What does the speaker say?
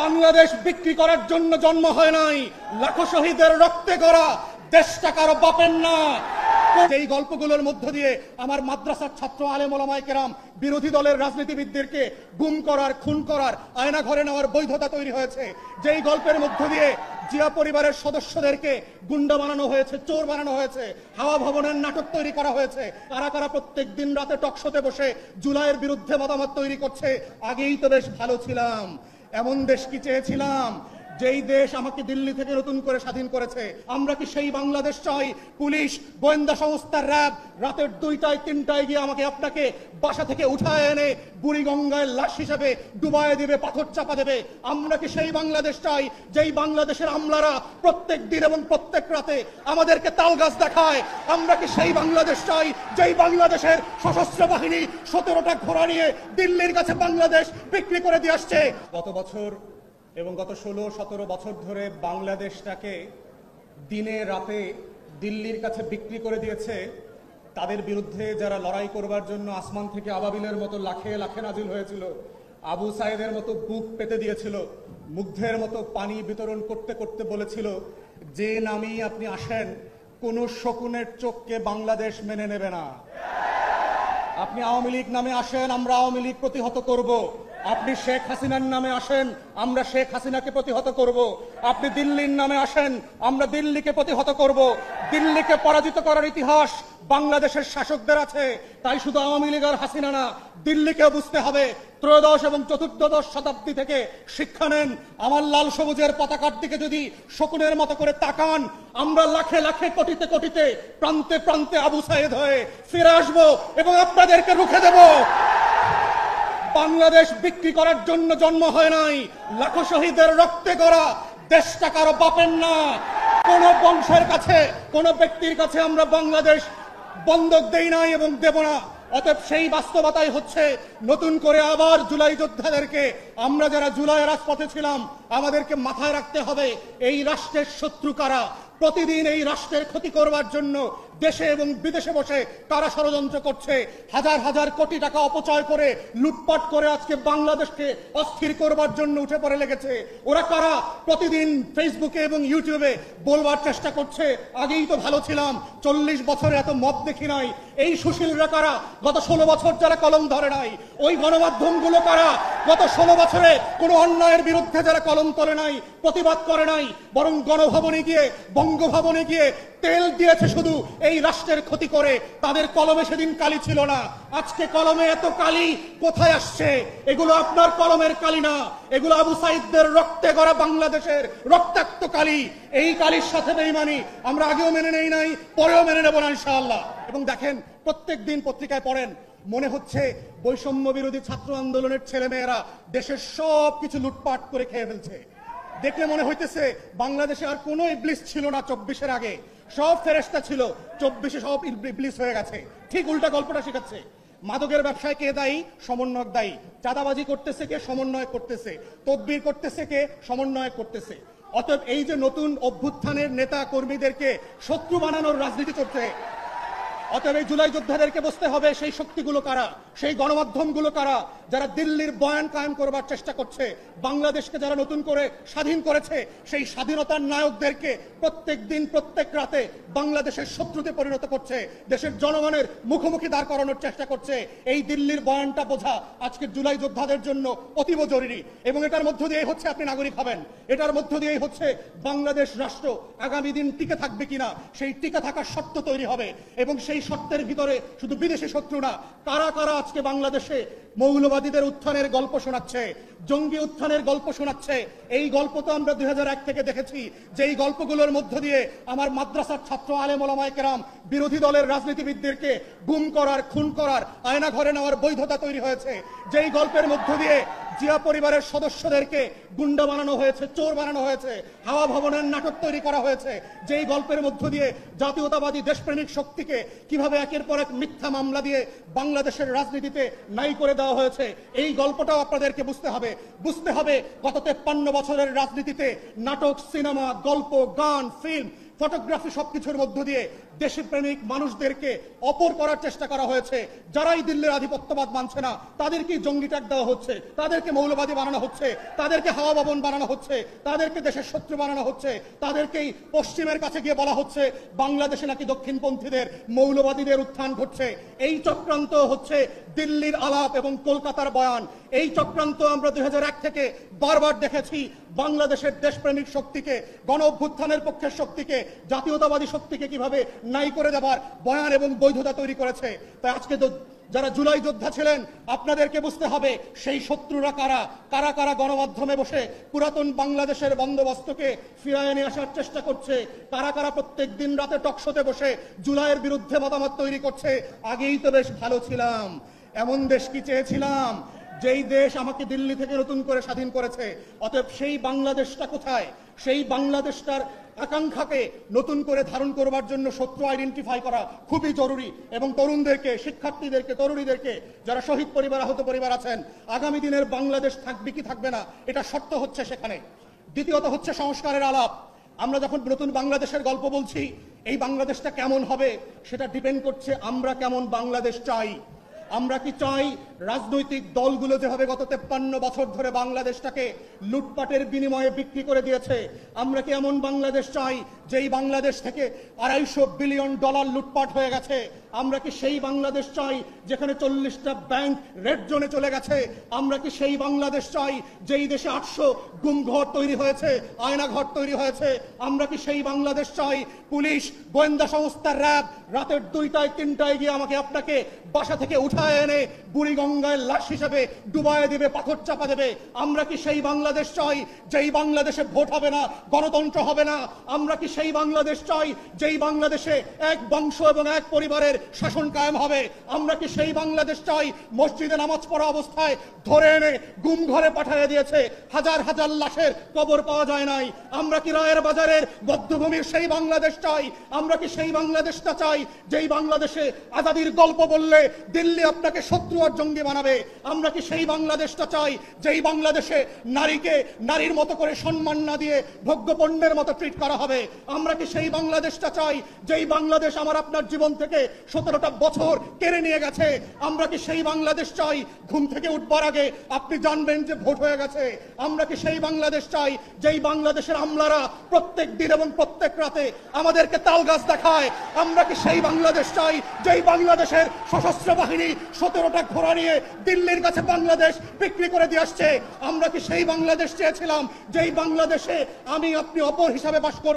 বাংলাদেশ বিক্রি করার জন্য জন্ম হয় নাই, লাখো শহীদের রক্তে গড়া দেশটা কারো বাপের না। এই গল্পগুলোর মধ্য দিয়ে আমার মাদ্রাসার ছাত্র আলেম ওলামায়ে কেরাম বিরোধী দলের রাজনীতিবিদদেরকে গুম করার, খুন করার, আয়না ঘরে নেওয়ার বৈধতা তৈরি হয়েছে। যেই গল্পের মধ্য দিয়ে জিয়া পরিবারের সদস্যদেরকে গুন্ডা বানানো হয়েছে, চোর বানানো হয়েছে, হাওয়া ভবনের নাটক তৈরি করা হয়েছে। কারা কারা প্রত্যেক দিন রাতে টকশোতে বসে জুলাইয়ের বিরুদ্ধে মতামত তৈরি করছে। আগেই তো বেশ ভালো ছিলাম, এমন দেশ কি চেয়েছিলাম যেই দেশ আমাকে দিল্লি থেকে নতুন করে স্বাধীন করেছে? আমরা কি সেই বাংলাদেশ চাই? পুলিশ, গোয়েন্দা সংস্থা, র্যাব রাতের 2টায় 3টায় গিয়ে আমাকে আপনাকে বাসা থেকে উঠায় এনে বুড়িগঙ্গায় লাশ হিসেবে ডুবায় দেবে, পাথর চাপা দেবে? আমরা কি সেই বাংলাদেশ চাই যেই বাংলাদেশের আমলারা প্রত্যেক দিন এবং প্রত্যেক রাতে আমাদেরকে তালগাছ দেখায়? আমরা কি সেই বাংলাদেশ চাই যেই বাংলাদেশের সশস্ত্র বাহিনী 17টা ঘোড়া নিয়ে দিল্লির কাছে বাংলাদেশ বিক্রি করে দিয়ে আসছে? গত বছর এবং গত 16-17 বছর ধরে বাংলাদেশটাকে দিনে রাতে দিল্লির কাছে বিক্রি করে দিয়েছে। তাদের বিরুদ্ধে যারা লড়াই করবার জন্য আসমান থেকে আবাবিলের মতো লাখে লাখে নাজিল হয়েছিল, আবু সাইদের মতো বুক পেতে দিয়েছিল, মুগ্ধের মতো পানি বিতরণ করতে করতে বলেছিল, যে নামই আপনি আসেন কোন শকুনের চোখকে বাংলাদেশ মেনে নেবে না। আপনি আওয়ামী লীগ নামে আসেন, আমরা আওয়ামী লীগ প্রতিহত করব। আপনি শেখ হাসিনার নামে আসেন, আমরা শেখ হাসিনাকে প্রতিহত করব। আপনি দিল্লির নামে আসেন, আমরা দিল্লিকে প্রতিহত করব। দিল্লিকে পরাজিত করার ইতিহাস বাংলাদেশের শাসকদের আছে। তাই শুধু আওয়ামী লীগ আর হাসিনা না, দিল্লিকেও বুঝতে হবে। ত্রয়োদশ এবং চতুর্দশ শতাব্দী থেকে শিক্ষা নেন। আমার লাল সবুজের পতাকার দিকে যদি শকুনের মতো করে তাকান, আমরা লাখে লাখে কোটিতে কোটিতে প্রান্তে প্রান্তে আবু সাইদ হয়ে ফিরে আসবো এবং আপনাদেরকে রুখে দেব। বাংলাদেশ বিক্রি করার জন্য জন্ম হয় নাই, লাখো শহীদের রক্তে গড়া দেশটা কারো বাপের না। কোন বংশের কাছে, কোন ব্যক্তির কাছে আমরা বাংলাদেশ বন্ধক দেই নাই এবং দেব না। অতএব সেই বাস্তবতাই হচ্ছে নতুন করে আবার জুলাই যোদ্ধাদেরকে, আমরা যারা জুলাই রাজপথে ছিলাম, আমাদেরকে মাথায় রাখতে হবে এই রাষ্ট্রের শত্রু কারা। প্রতিদিন এই রাষ্ট্রের ক্ষতি করবার জন্য দেশে এবং বিদেশে বসে কারা ষড়যন্ত্র করছে। হাজার হাজার কোটি টাকা অপচয় করে, লুটপাট করে আজকে বাংলাদেশকে অস্থির করবার জন্য উঠে পড়ে লেগেছে। ওরা কারা? প্রতিদিন ফেসবুকে এবং ইউটিউবে বলবার চেষ্টা করছে, আগেই তো ভালো ছিলাম, 40 বছরে এত মদ দেখি নাই। এই সুশীলরা কারা? গত 16 বছর যারা কলম ধরে নাই। ওই গণমাধ্যমগুলো কারা? গত 16 বছরে কোনো অন্যায়ের বিরুদ্ধে যারা কলম তোলে নাই, প্রতিবাদ করে নাই, বরং গণভবনে গিয়ে, বঙ্গভবনে গিয়ে তেল দিয়েছে শুধু এই রাষ্ট্রের ক্ষতি করে। তাদের কলমে সেদিন কালি ছিল না, আজকে কলমে এত কালি কোথায় আসছে? এগুলো আপনার কলমের কালি না, এগুলো আবু সাইদদের রক্তে গড়া বাংলাদেশের রক্তাক্ত কালি। এই কালির সাথে বেঈমানি আমরা আগেও মেনে নেই নাই, পরেও মেনে নেব না ইনশাআল্লাহ। এবং দেখেন, প্রত্যেক দিন পত্রিকায় পড়েন, মনে হচ্ছে বৈষম্য বিরোধী ছাত্র আন্দোলনের ছেলেমেয়েরা দেশের সব কিছু লুটপাট করে খেয়ে ফেলছে। দেখলে মনে হইতেছে বাংলাদেশে আর কোনো ইবলিস ছিল না 24-এর আগে, সব ফেরেশতা ছিল, 24-এ সব ইবলিস হয়ে গেছে। ঠিক উল্টা গল্পটা শেখাচ্ছে। মাদকের ব্যবসায় কে দায়ী? সমন্বয়ক দায়ী। চাঁদাবাজি করতেছে কে? সমন্বয় করতেছে। তদবির করতেছে কে? সমন্বয় করতেছে। অতএব এই যে নতুন অভ্যুত্থানের নেতা কর্মীদেরকে শত্রু বানানোর রাজনীতি চলছে, অতএব এই জুলাই যোদ্ধাদেরকে বুঝতে হবে সেই শক্তিগুলো কারা, সেই গণমাধ্যমগুলো কারা, যারা দিল্লির বয়ান কায়েম করবার চেষ্টা করছে। বাংলাদেশকে যারা নতুন করে স্বাধীন করেছে, সেই স্বাধীনতার নায়কদেরকে প্রত্যেক দিন প্রত্যেক রাতে বাংলাদেশের শত্রুতে পরিণত করছে, দেশের জনগণের মুখোমুখি দাঁড় করানোর চেষ্টা করছে। এই দিল্লির বয়ানটা বোঝা আজকে জুলাই যোদ্ধাদের জন্য অতীব জরুরি। এবং এটার মধ্য দিয়ে হচ্ছে আপনি নাগরিক হবেন, এটার মধ্য দিয়েই হচ্ছে বাংলাদেশ রাষ্ট্র আগামী দিন টিকে থাকবে কিনা সেই টিকে থাকার শর্ত তৈরি হবে। এবং সেই শর্তের ভিতরে শুধু বিদেশি শত্রু না, কারা কারা আজকে বাংলাদেশে মৌলবাদীদের উত্থানের গল্প শোনাচ্ছে, জঙ্গি উত্থানের গল্প শোনাচ্ছে। এই গল্প তো আমরা 2001 থেকে দেখেছি, যে এই গল্পগুলোর মধ্য দিয়ে আমার মাদ্রাসার ছাত্র আলেম ওলামায়ে কেরাম বিরোধী দলের রাজনীতিবিদদেরকে গুম করার, খুন করার, আয়না ঘরে নেওয়ার বৈধতা তৈরি হয়েছে। যেই গল্পের মধ্য দিয়ে জিয়া পরিবারের সদস্যদেরকে গুন্ডা বানানো হয়েছে, চোর বানানো হয়েছে, হাওয়া ভবনের নাটক তৈরি করা হয়েছে। যেই গল্পের মধ্য দিয়ে জাতীয়তাবাদী দেশপ্রেমিক শক্তিকে কিভাবে একের পর এক মিথ্যা মামলা দিয়ে বাংলাদেশের রাজনীতিতে নাই করে দেওয়া হয়েছে, এই গল্পটাও আপনাদেরকে বুঝতে হবে। বুঝতে হবে গত 53 বছরের রাজনীতিতে নাটক, সিনেমা, গল্প, গান, ফিল্ম ফটোগ্রাফি সবকিছুর মধ্য দিয়ে দেশপ্রেমিক মানুষদেরকে অপর করার চেষ্টা করা হয়েছে। যারাই দিল্লির আধিপত্যবাদ মানছে না তাদেরকেই জঙ্গি ট্যাগ দেওয়া হচ্ছে, তাদেরকে মৌলবাদী বানানো হচ্ছে, তাদেরকে হাওয়া ভবন বানানো হচ্ছে, তাদেরকে দেশের শত্রু বানানো হচ্ছে, তাদেরকেই পশ্চিমের কাছে গিয়ে বলা হচ্ছে বাংলাদেশে নাকি দক্ষিণপন্থীদের মৌলবাদীদের উত্থান ঘটছে। এই চক্রান্ত হচ্ছে দিল্লির আলাপ এবং কলকাতার বয়ান। এই চক্রান্ত আমরা 2001 থেকে বারবার দেখেছি। বাংলাদেশের দেশপ্রেমিক শক্তিকে, গণ অভ্যুত্থানের পক্ষের শক্তিকে, জাতীয়তাবাদী শক্তিকে কিভাবে নাই করে দেবার বয়ান এবং বৈধতা তৈরি করেছে। তাই আজকে যারা জুলাই যোদ্ধা ছিলেন আপনাদেরকে বুঝতে হবে সেই শত্রুরা কারা, কারা কারা গণমাধ্যমে বসে পুরাতন বাংলাদেশের বন্দোবস্তকে ফিরায় নিয়ে আসার চেষ্টা করছে, কারা কারা প্রত্যেক দিন রাতে টকশোতে বসে জুলাইয়ের বিরুদ্ধে মতামত তৈরি করছে। আগেই তো বেশ ভালো ছিলাম, এমন দেশ কি চেয়েছিলাম যেই দেশ আমাকে দিল্লি থেকে নতুন করে স্বাধীন করেছে। অতএব সেই বাংলাদেশটা কোথায়? সেই বাংলাদেশটার আকাঙ্ক্ষাকে নতুন করে ধারণ করবার জন্য শত্রু আইডেন্টিফাই করা খুবই জরুরি। এবং তরুণদেরকে, শিক্ষার্থীদেরকে, তরুণীদেরকে, যারা শহীদ পরিবার, আহত পরিবার আছেন, আগামী দিনের বাংলাদেশ থাকবে কি থাকবে না এটা শর্ত হচ্ছে সেখানে। দ্বিতীয়ত হচ্ছে সংস্কারের আলাপ। আমরা যখন নতুন বাংলাদেশের গল্প বলছি, এই বাংলাদেশটা কেমন হবে সেটা ডিপেন্ড করছে আমরা কেমন বাংলাদেশ চাই। আমরা কি চাই রাজনৈতিক দলগুলো যেভাবে গত 53 বছর ধরে বাংলাদেশটাকে লুটপাটের বিনিময়ে বিক্রি করে দিয়েছে, আমরা কি এমন বাংলাদেশ চাই যেই বাংলাদেশ থেকে $250 বিলিয়ন লুটপাট হয়ে গেছে? আমরা কি সেই বাংলাদেশ চাই যেখানে 40টা ব্যাংক রেড জোনে চলে গেছে? আমরা কি সেই বাংলাদেশ চাই যেই দেশে 800 গুমঘর তৈরি হয়েছে, আয়নাঘর তৈরি হয়েছে? আমরা কি সেই বাংলাদেশ চাই পুলিশ, গোয়েন্দা সংস্থা, র্যাব রাতের 2টায় 3টায় গিয়ে আমাকে আপনাকে বাসা থেকে উঠায় এনে বুড়িগঙ্গায় লাশ হিসেবে ডুবায় দেবে, পাথর চাপা দেবে? আমরা কি সেই বাংলাদেশ চাই যেই বাংলাদেশে ভোট হবে না, গণতন্ত্র হবে না? আমরা কি সেই বাংলাদেশ চাই যেই বাংলাদেশে এক বংশ এবং এক পরিবারের শাসন কায়েম হবে? আমরা কি সেই বাংলাদেশ চাই মসজিদে নামাজ পড়া অবস্থায় ধরে এনে গুম ঘরে পাঠিয়ে দিয়েছে, হাজার হাজার লাশের কবর পাওয়া যায় নাই? আমরা কি রায়ের বাজারের বদ্ধভূমির সেই বাংলাদেশ চাই? আমরা কি সেই বাংলাদেশটা চাই যেই বাংলাদেশে আজাদির গল্প বললে দিল্লি আপনাকে শত্রু আর জঙ্গি বানাবে? আমরা কি সেই বাংলাদেশটা চাই যেই বাংলাদেশে নারীকে নারীর মতো করে সম্মান না দিয়ে ভোগ্যপণ্যের মতো ট্রিট করা হবে? আমরা কি সেই বাংলাদেশটা চাই যেই বাংলাদেশ আমার আপনার জীবন থেকে 17টা বছর কেড়ে নিয়ে গেছে? আমরা কি সেই বাংলাদেশ চাই ঘুম থেকে উঠবার আগে আপনি জানবেন যে ভোট হয়ে গেছে? আমরা কি সেই বাংলাদেশ চাই যেই বাংলাদেশের আমলারা প্রত্যেক দিন এবং প্রত্যেক রাতে আমাদেরকে তালগাছ দেখায়? আমরা কি সেই বাংলাদেশ চাই যেই বাংলাদেশের সশস্ত্র বাহিনী 17টা ঘোড়া নিয়ে দিল্লির কাছে বাংলাদেশ বিক্রি করে দিয়ে আসছে? আমরা কি সেই বাংলাদেশ চেয়েছিলাম যেই বাংলাদেশে আমি আপনি অপর হিসাবে বাস করব?